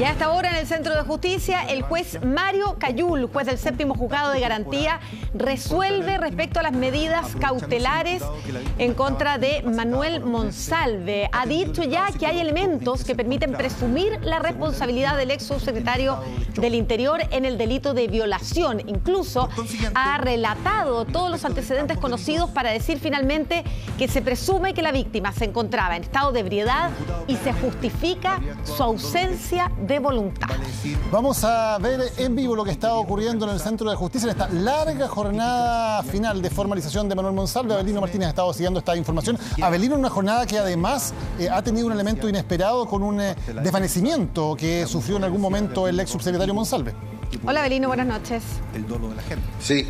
Y a esta hora en el Centro de Justicia, el juez Mario Cayul, juez del séptimo juzgado de garantía, resuelve respecto a las medidas cautelares en contra de Manuel Monsalve. Ha dicho ya que hay elementos que permiten presumir la responsabilidad del ex subsecretario del Interior en el delito de violación. Incluso ha relatado todos los antecedentes conocidos para decir finalmente que se presume que la víctima se encontraba en estado de ebriedad y se justifica su ausencia de voluntad. Vamos a ver en vivo lo que está ocurriendo en el Centro de Justicia en esta larga jornada final de formalización de Manuel Monsalve. Abelino Martínez ha estado siguiendo esta información. Abelino, en una jornada que además ha tenido un elemento inesperado con un desvanecimiento que sufrió en algún momento el ex subsecretario Monsalve. Hola Abelino, buenas noches. El dolo de la gente. Sí.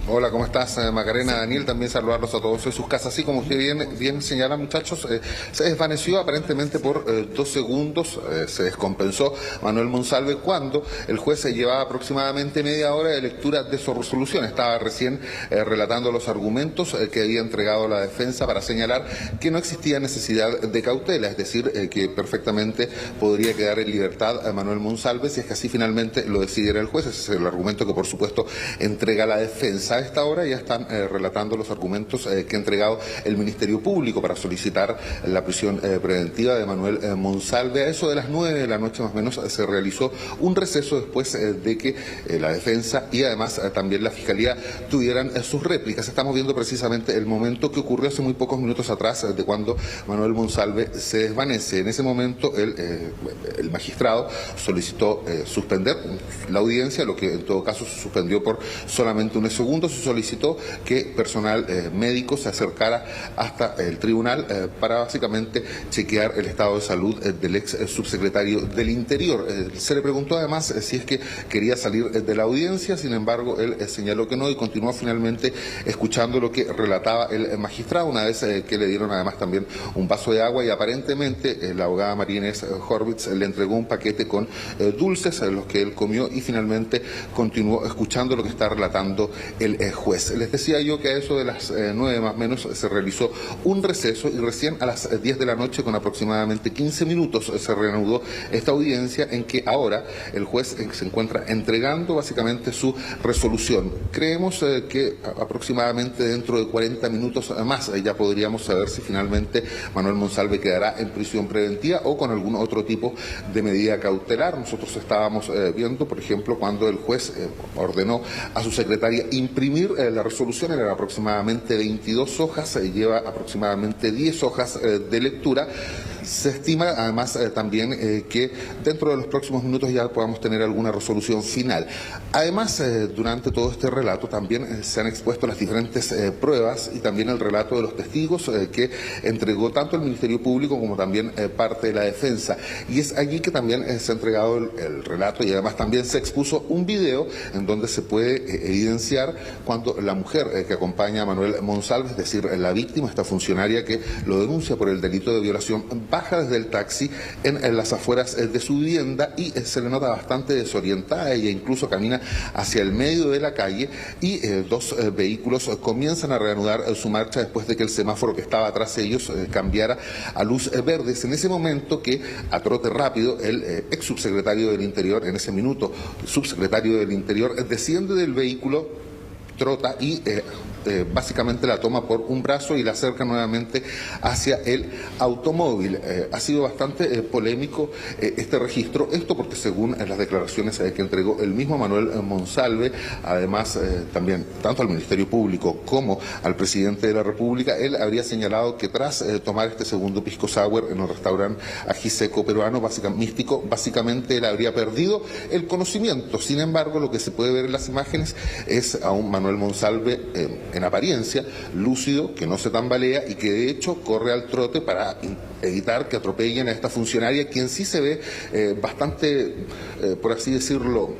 Hola, ¿cómo estás, Macarena? Daniel, también saludarlos a todos en sus casas. Así como usted bien señala, muchachos, se desvaneció aparentemente por 2 segundos, se descompensó Manuel Monsalve cuando el juez se llevaba aproximadamente media hora de lectura de su resolución. Estaba recién relatando los argumentos que había entregado la defensa para señalar que no existía necesidad de cautela, es decir, que perfectamente podría quedar en libertad a Manuel Monsalve si es que así finalmente lo decidiera el juez. Ese es el argumento que, por supuesto, entrega la defensa. A esta hora ya están relatando los argumentos que ha entregado el Ministerio Público para solicitar la prisión preventiva de Manuel Monsalve. A eso de las 9 de la noche más o menos se realizó un receso después de que la defensa y además también la Fiscalía tuvieran sus réplicas. Estamos viendo precisamente el momento que ocurrió hace muy pocos minutos atrás de cuando Manuel Monsalve se desvanece. En ese momento el magistrado solicitó suspender la audiencia, lo que en todo caso se suspendió por solamente unos segundos. Se solicitó que personal médico se acercara hasta el tribunal para básicamente chequear el estado de salud del ex subsecretario del Interior. Se le preguntó además si es que quería salir de la audiencia, sin embargo él señaló que no y continuó finalmente escuchando lo que relataba el magistrado, una vez que le dieron además también un vaso de agua y aparentemente la abogada María Inés Horvitz le entregó un paquete con dulces, los que él comió y finalmente continuó escuchando lo que está relatando el juez. Les decía yo que a eso de las 9 más o menos se realizó un receso y recién a las 10 de la noche con aproximadamente 15 minutos se reanudó esta audiencia en que ahora el juez se encuentra entregando básicamente su resolución. Creemos que aproximadamente dentro de 40 minutos más ya podríamos saber si finalmente Manuel Monsalve quedará en prisión preventiva o con algún otro tipo de medida cautelar. Nosotros estábamos viendo, por ejemplo, cuando el juez ordenó a su secretaria imprimir la resolución, eran aproximadamente 22 hojas, lleva aproximadamente 10 hojas de lectura. Se estima además también que dentro de los próximos minutos ya podamos tener alguna resolución final. Además, durante todo este relato también se han expuesto las diferentes pruebas y también el relato de los testigos que entregó tanto el Ministerio Público como también parte de la defensa. Y es allí que también se ha entregado el relato y además también se expuso un video en donde se puede evidenciar cuando la mujer que acompaña a Manuel Monsalve, es decir, la víctima, esta funcionaria que lo denuncia por el delito de violación, baja desde el taxi en las afueras de su vivienda y se le nota bastante desorientada. Ella incluso camina hacia el medio de la calle y 2 vehículos comienzan a reanudar su marcha después de que el semáforo que estaba atrás de ellos cambiara a luz verde. Es en ese momento que a trote rápido el ex subsecretario del Interior, en ese minuto subsecretario del Interior, desciende del vehículo, trota y básicamente la toma por un brazo y la acerca nuevamente hacia el automóvil. Ha sido bastante polémico este registro, esto porque según las declaraciones que entregó el mismo Manuel Monsalve, además también tanto al Ministerio Público como al presidente de la República, él habría señalado que tras tomar este segundo pisco sour en un restaurante ají seco peruano místico, básicamente él habría perdido el conocimiento. Sin embargo, lo que se puede ver en las imágenes es a un Manuel Monsalve en apariencia lúcido, que no se tambalea y que de hecho corre al trote para evitar que atropellen a esta funcionaria, quien sí se ve bastante, por así decirlo,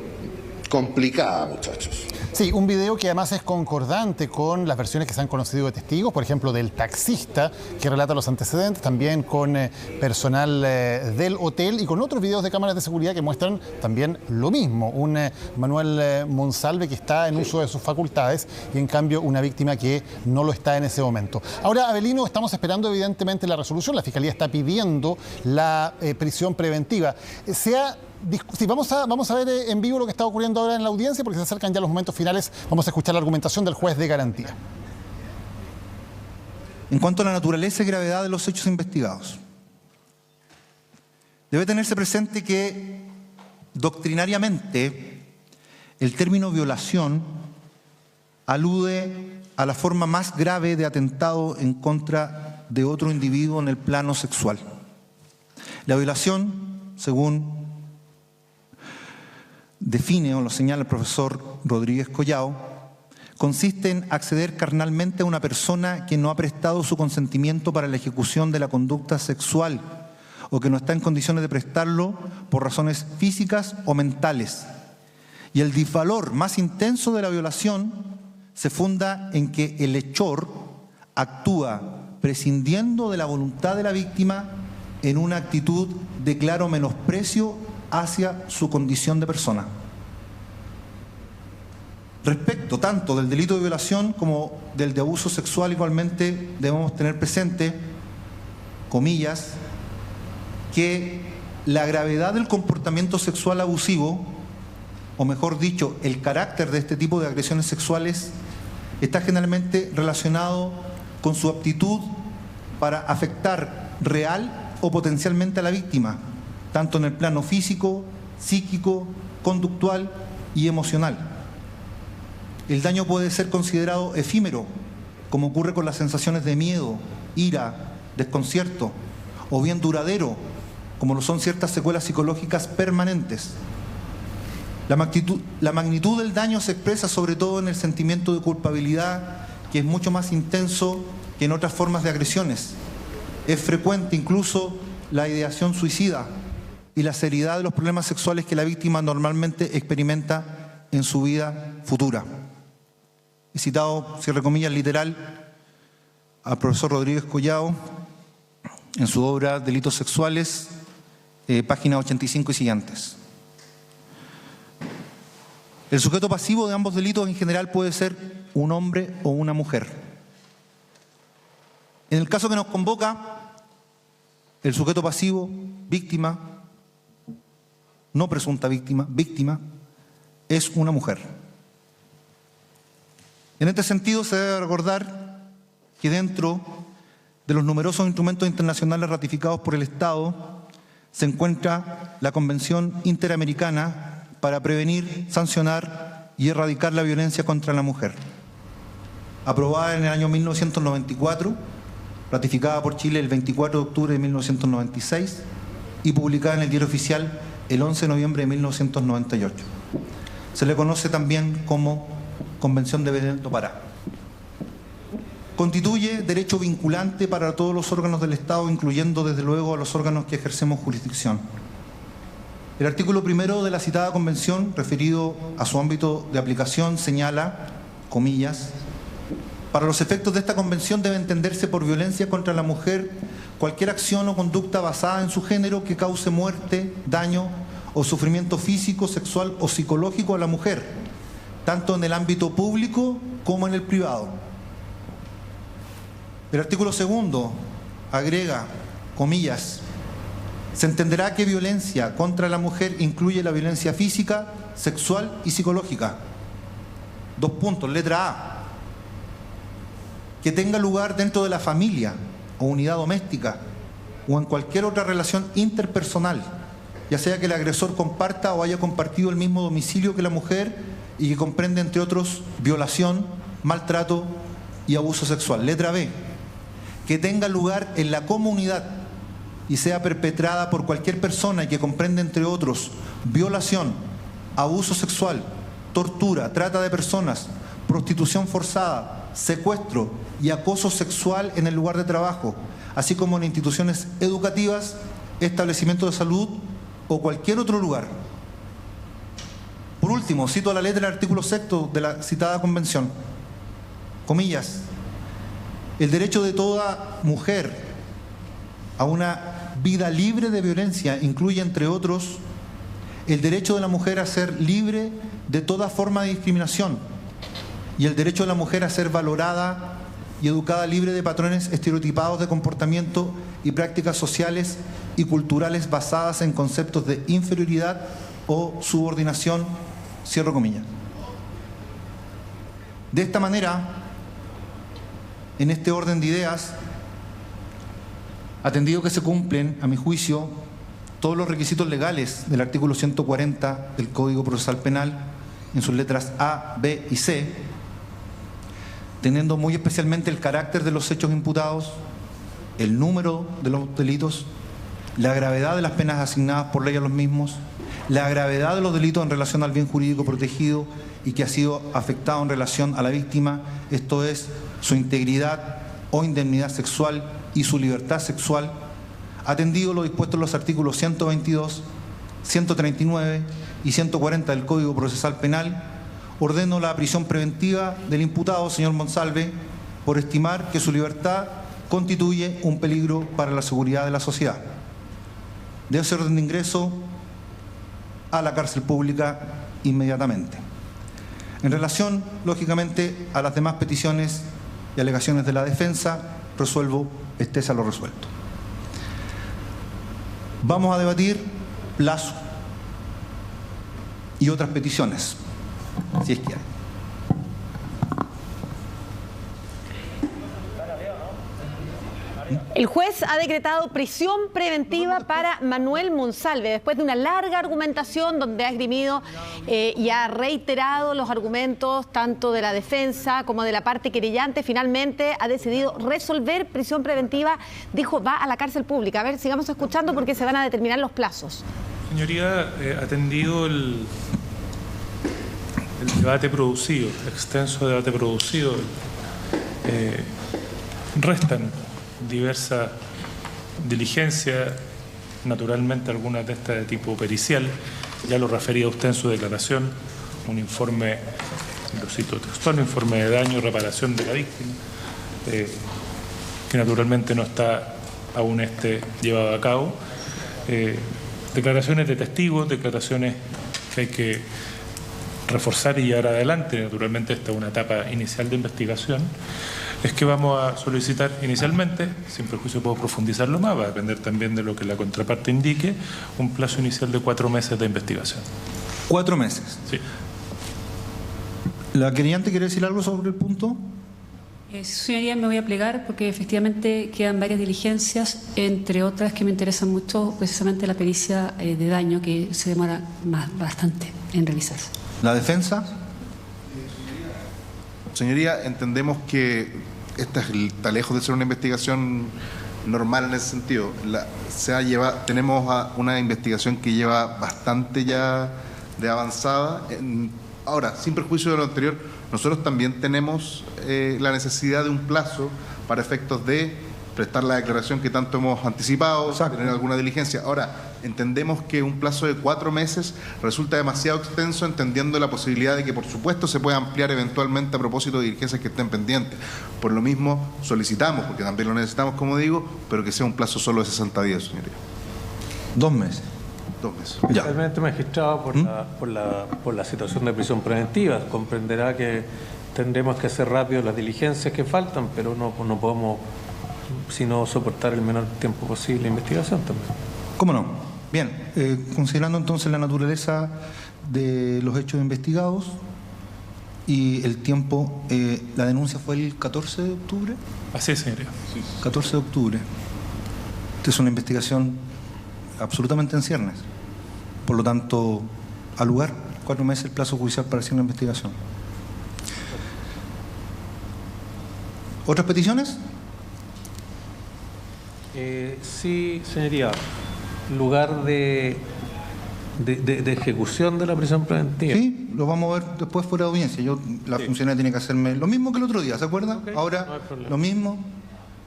complicada, muchachos. Sí, un video que además es concordante con las versiones que se han conocido de testigos, por ejemplo, del taxista que relata los antecedentes, también con personal del hotel y con otros videos de cámaras de seguridad que muestran también lo mismo. Un Manuel Monsalve que está en uso de sus facultades y en cambio una víctima que no lo está en ese momento. Ahora, Avelino, estamos esperando evidentemente la resolución. La Fiscalía está pidiendo la prisión preventiva. Sí, vamos a ver en vivo lo que está ocurriendo ahora en la audiencia porque se acercan ya los momentos finales. Vamos a escuchar la argumentación del juez de garantía. En cuanto a la naturaleza y gravedad de los hechos investigados, debe tenerse presente que doctrinariamente el término violación alude a la forma más grave de atentado en contra de otro individuo en el plano sexual. La violación, según define o lo señala el profesor Rodríguez Collao, consiste en acceder carnalmente a una persona que no ha prestado su consentimiento para la ejecución de la conducta sexual o que no está en condiciones de prestarlo por razones físicas o mentales. Y el disvalor más intenso de la violación se funda en que el hechor actúa prescindiendo de la voluntad de la víctima en una actitud de claro menosprecio hacia su condición de persona. Respecto tanto del delito de violación como del de abuso sexual, igualmente debemos tener presente, comillas, que la gravedad del comportamiento sexual abusivo, o mejor dicho, el carácter de este tipo de agresiones sexuales, está generalmente relacionado con su aptitud para afectar real o potencialmente a la víctima, tanto en el plano físico, psíquico, conductual y emocional. El daño puede ser considerado efímero, como ocurre con las sensaciones de miedo, ira, desconcierto, o bien duradero, como lo son ciertas secuelas psicológicas permanentes. La magnitud del daño se expresa sobre todo en el sentimiento de culpabilidad, que es mucho más intenso que en otras formas de agresiones. Es frecuente incluso la ideación suicida y la seriedad de los problemas sexuales que la víctima normalmente experimenta en su vida futura. He citado, cierre comillas, literal, al profesor Rodríguez Collao en su obra Delitos Sexuales, página 85 y siguientes. El sujeto pasivo de ambos delitos en general puede ser un hombre o una mujer. En el caso que nos convoca, el sujeto pasivo, víctima, no presunta víctima, víctima, es una mujer. En este sentido, se debe recordar que dentro de los numerosos instrumentos internacionales ratificados por el Estado se encuentra la Convención Interamericana para prevenir, sancionar y erradicar la violencia contra la mujer, aprobada en el año 1994, ratificada por Chile el 24 de octubre de 1996 y publicada en el Diario Oficial el 11 de noviembre de 1998. Se le conoce también como Convención de Belén do Pará. Constituye derecho vinculante para todos los órganos del Estado, incluyendo desde luego a los órganos que ejercemos jurisdicción. El artículo primero de la citada convención, referido a su ámbito de aplicación, señala, comillas, para los efectos de esta convención debe entenderse por violencia contra la mujer cualquier acción o conducta basada en su género que cause muerte, daño o sufrimiento físico, sexual o psicológico a la mujer, tanto en el ámbito público como en el privado. El artículo segundo agrega, comillas, se entenderá que violencia contra la mujer incluye la violencia física, sexual y psicológica. Dos puntos, letra A. Que tenga lugar dentro de la familia o unidad doméstica o en cualquier otra relación interpersonal, ya sea que el agresor comparta o haya compartido el mismo domicilio que la mujer y que comprende, entre otros, violación, maltrato y abuso sexual. Letra B. Que tenga lugar en la comunidad y sea perpetrada por cualquier persona y que comprende, entre otros, violación, abuso sexual, tortura, trata de personas, prostitución forzada, secuestro y acoso sexual en el lugar de trabajo, así como en instituciones educativas, establecimientos de salud o cualquier otro lugar. Por último, cito la letra del artículo 6º de la citada convención. Comillas. El derecho de toda mujer a una vida libre de violencia incluye, entre otros, el derecho de la mujer a ser libre de toda forma de discriminación y el derecho de la mujer a ser valorada y educada libre de patrones estereotipados de comportamiento y prácticas sociales y culturales basadas en conceptos de inferioridad o subordinación, cierro comillas. De esta manera, en este orden de ideas, atendido que se cumplen, a mi juicio, todos los requisitos legales del artículo 140 del Código Procesal Penal, en sus letras A, B y C, teniendo muy especialmente el carácter de los hechos imputados, el número de los delitos, la gravedad de las penas asignadas por ley a los mismos, la gravedad de los delitos en relación al bien jurídico protegido y que ha sido afectado en relación a la víctima, esto es, su integridad o indemnidad sexual y su libertad sexual, atendido lo dispuesto en los artículos 122, 139 y 140 del Código Procesal Penal, ordeno la prisión preventiva del imputado, señor Monsalve, por estimar que su libertad constituye un peligro para la seguridad de la sociedad. De ese orden de ingreso a la cárcel pública inmediatamente. En relación, lógicamente, a las demás peticiones y alegaciones de la defensa, resuelvo, estése a lo resuelto. Vamos a debatir plazo y otras peticiones, si es que hay. El juez ha decretado prisión preventiva para Manuel Monsalve después de una larga argumentación donde ha esgrimido y ha reiterado los argumentos tanto de la defensa como de la parte querellante. Finalmente ha decidido resolver prisión preventiva, dijo va a la cárcel pública. A ver, sigamos escuchando porque se van a determinar los plazos. Señoría, atendido el debate producido, el extenso debate producido, restan diversas diligencias, naturalmente algunas de estas de tipo pericial, ya lo refería usted en su declaración, un informe, lo cito textual, un informe de daño y reparación de la víctima, que naturalmente no está aún llevado a cabo, declaraciones de testigos, declaraciones que hay que reforzar y llevar adelante, naturalmente esta es una etapa inicial de investigación, es que vamos a solicitar inicialmente, sin perjuicio puedo profundizarlo más, va a depender también de lo que la contraparte indique, un plazo inicial de 4 meses de investigación. 4 meses. Sí. ¿La querellante quiere decir algo sobre el punto? Señoría, me voy a plegar porque efectivamente quedan varias diligencias, entre otras que me interesan mucho, precisamente la pericia de daño, que se demora bastante en realizarse. ¿La defensa? Señoría, entendemos que esta está lejos de ser una investigación normal en ese sentido. Tenemos una investigación que lleva bastante ya de avanzada. Ahora, sin perjuicio de lo anterior, nosotros también tenemos la necesidad de un plazo para efectos de prestar la declaración que tanto hemos anticipado, exacto, tener alguna diligencia. Ahora, entendemos que un plazo de 4 meses resulta demasiado extenso, entendiendo la posibilidad de que, por supuesto, se pueda ampliar eventualmente a propósito de diligencias que estén pendientes. Por lo mismo, solicitamos, porque también lo necesitamos, como digo, pero que sea un plazo solo de 60 días, señoría. 2 meses. 2 meses. Especialmente, magistrado, por la situación de prisión preventiva. Comprenderá que tendremos que hacer rápido las diligencias que faltan, pero no podemos sino soportar el menor tiempo posible la investigación también. ¿Cómo no? Bien, considerando entonces la naturaleza de los hechos investigados y el tiempo, la denuncia fue el 14 de octubre. Así es, señoría. 14 de octubre. Esta es una investigación absolutamente en ciernes. Por lo tanto, al lugar, 4 meses el plazo judicial para hacer una investigación. ¿Otras peticiones? Sí, señoría. Lugar de ejecución de la prisión preventiva. Sí, lo vamos a ver después fuera de audiencia. La funcionaria tiene que hacerme lo mismo que el otro día, ¿se acuerda? Okay, ahora no lo mismo.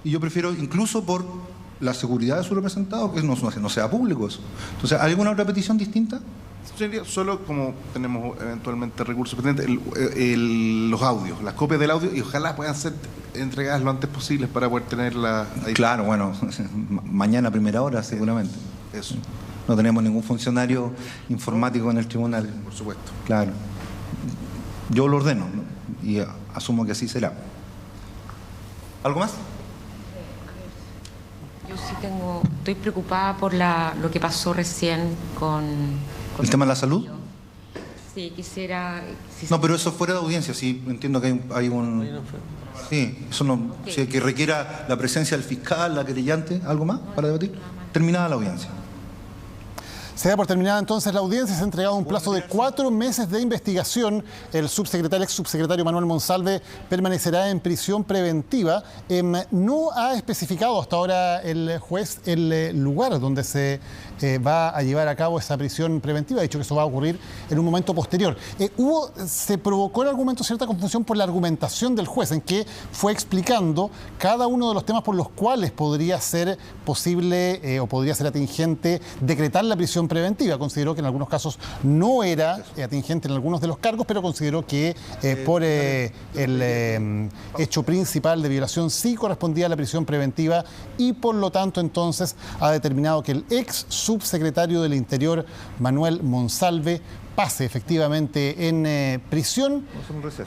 Y yo prefiero, incluso por la seguridad de su representado, que no sea público eso. Entonces, ¿hay alguna otra petición distinta? Sería solo como tenemos eventualmente recursos pendientes, los audios, las copias del audio, y ojalá puedan ser entregadas lo antes posible para poder tenerla ahí. Claro, bueno, mañana a primera hora seguramente. Eso. No tenemos ningún funcionario informático en el tribunal. Por supuesto. Claro. Yo lo ordeno, ¿no? Y asumo que así será. ¿Algo más? Yo sí estoy preocupada por lo que pasó recién con ¿El tema de la salud? Sí, quisiera... No, pero eso fuera de audiencia, sí, entiendo que hay un... Sí, eso no... Sí, que requiera la presencia del fiscal, la querellante, ¿algo más para debatir? Terminada la audiencia. Se da por terminada entonces la audiencia. Se ha entregado un plazo de 4 meses de investigación. El ex subsecretario Manuel Monsalve permanecerá en prisión preventiva. No ha especificado hasta ahora el juez el lugar donde se va a llevar a cabo esa prisión preventiva. Ha dicho que eso va a ocurrir en un momento posterior. Se provocó el argumento cierta confusión por la argumentación del juez, en que fue explicando cada uno de los temas por los cuales podría ser posible o podría ser atingente decretar la prisión preventiva. Consideró que en algunos casos no era atingente en algunos de los cargos, pero consideró que por el hecho principal de violación sí correspondía a la prisión preventiva, y por lo tanto entonces ha determinado que el ex subsecretario del Interior, Manuel Monsalve, pase efectivamente en prisión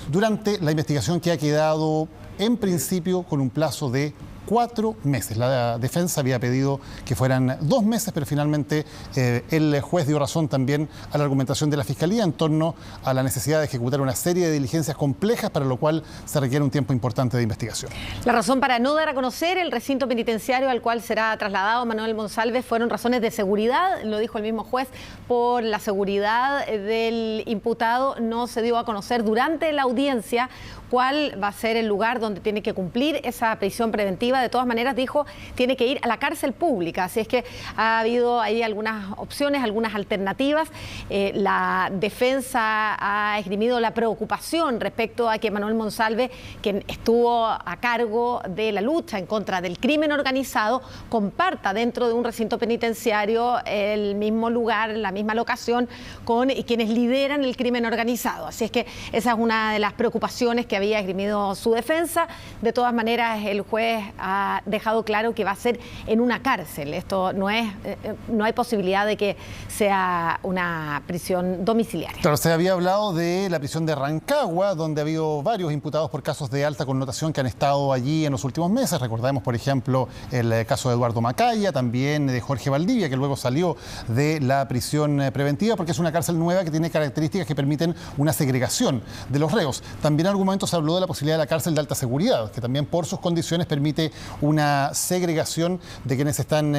durante la investigación, que ha quedado en principio con un plazo de 4 meses. La defensa había pedido que fueran 2 meses, pero finalmente el juez dio razón también a la argumentación de la Fiscalía en torno a la necesidad de ejecutar una serie de diligencias complejas, para lo cual se requiere un tiempo importante de investigación. La razón para no dar a conocer el recinto penitenciario al cual será trasladado Manuel Monsalve fueron razones de seguridad, lo dijo el mismo juez. Por la seguridad del imputado no se dio a conocer durante la audiencia cuál va a ser el lugar donde tiene que cumplir esa prisión preventiva. De todas maneras, dijo, tiene que ir a la cárcel pública. Así es que ha habido ahí algunas opciones, algunas alternativas. La defensa ha esgrimido la preocupación respecto a que Manuel Monsalve, quien estuvo a cargo de la lucha en contra del crimen organizado, comparta dentro de un recinto penitenciario el mismo lugar, la misma locación con quienes lideran el crimen organizado. Así es que esa es una de las preocupaciones que había esgrimido su defensa. De todas maneras, el juez ha dejado claro que va a ser en una cárcel. Esto no hay posibilidad de que sea una prisión domiciliaria. Claro, se había hablado de la prisión de Rancagua, donde ha habido varios imputados por casos de alta connotación que han estado allí en los últimos meses. Recordemos, por ejemplo, el caso de Eduardo Macaya, también de Jorge Valdivia, que luego salió de la prisión preventiva porque es una cárcel nueva que tiene características que permiten una segregación de los reos. También en algún momento se habló de la posibilidad de la cárcel de alta seguridad, que también por sus condiciones permite una segregación de quienes están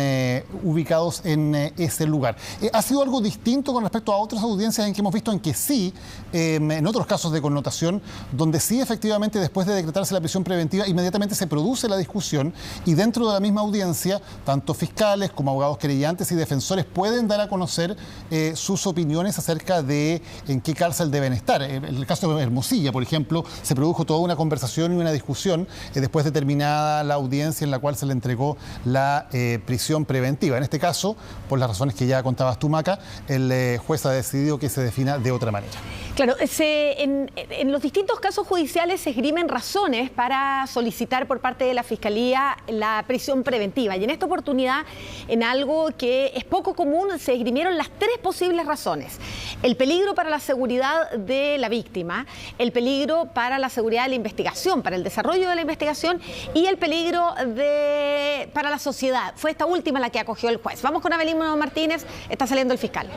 ubicados en ese lugar. Ha sido algo distinto con respecto a otras audiencias en que hemos visto en que sí, en otros casos de connotación, donde sí efectivamente después de decretarse la prisión preventiva inmediatamente se produce la discusión, y dentro de la misma audiencia tanto fiscales como abogados querellantes y defensores pueden dar a conocer sus opiniones acerca de en qué cárcel deben estar. En el caso de Hermosilla, por ejemplo, se produjo toda una conversación y una discusión después de terminada la audiencia en la cual se le entregó la prisión preventiva. En este caso, por las razones que ya contabas tú, Maca, el juez ha decidido que se defina de otra manera. Claro, en los distintos casos judiciales se esgrimen razones para solicitar por parte de la Fiscalía la prisión preventiva. Y en esta oportunidad, en algo que es poco común, se esgrimieron las 3 posibles razones. El peligro para la seguridad de la víctima, el peligro para la seguridad de la investigación, para el desarrollo de la investigación, y el peligro para la sociedad. Fue esta última la que acogió el juez. Vamos con Abelino Martínez, está saliendo el fiscal.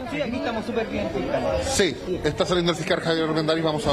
Sí, está saliendo el fiscal Javier Armendáriz, vamos a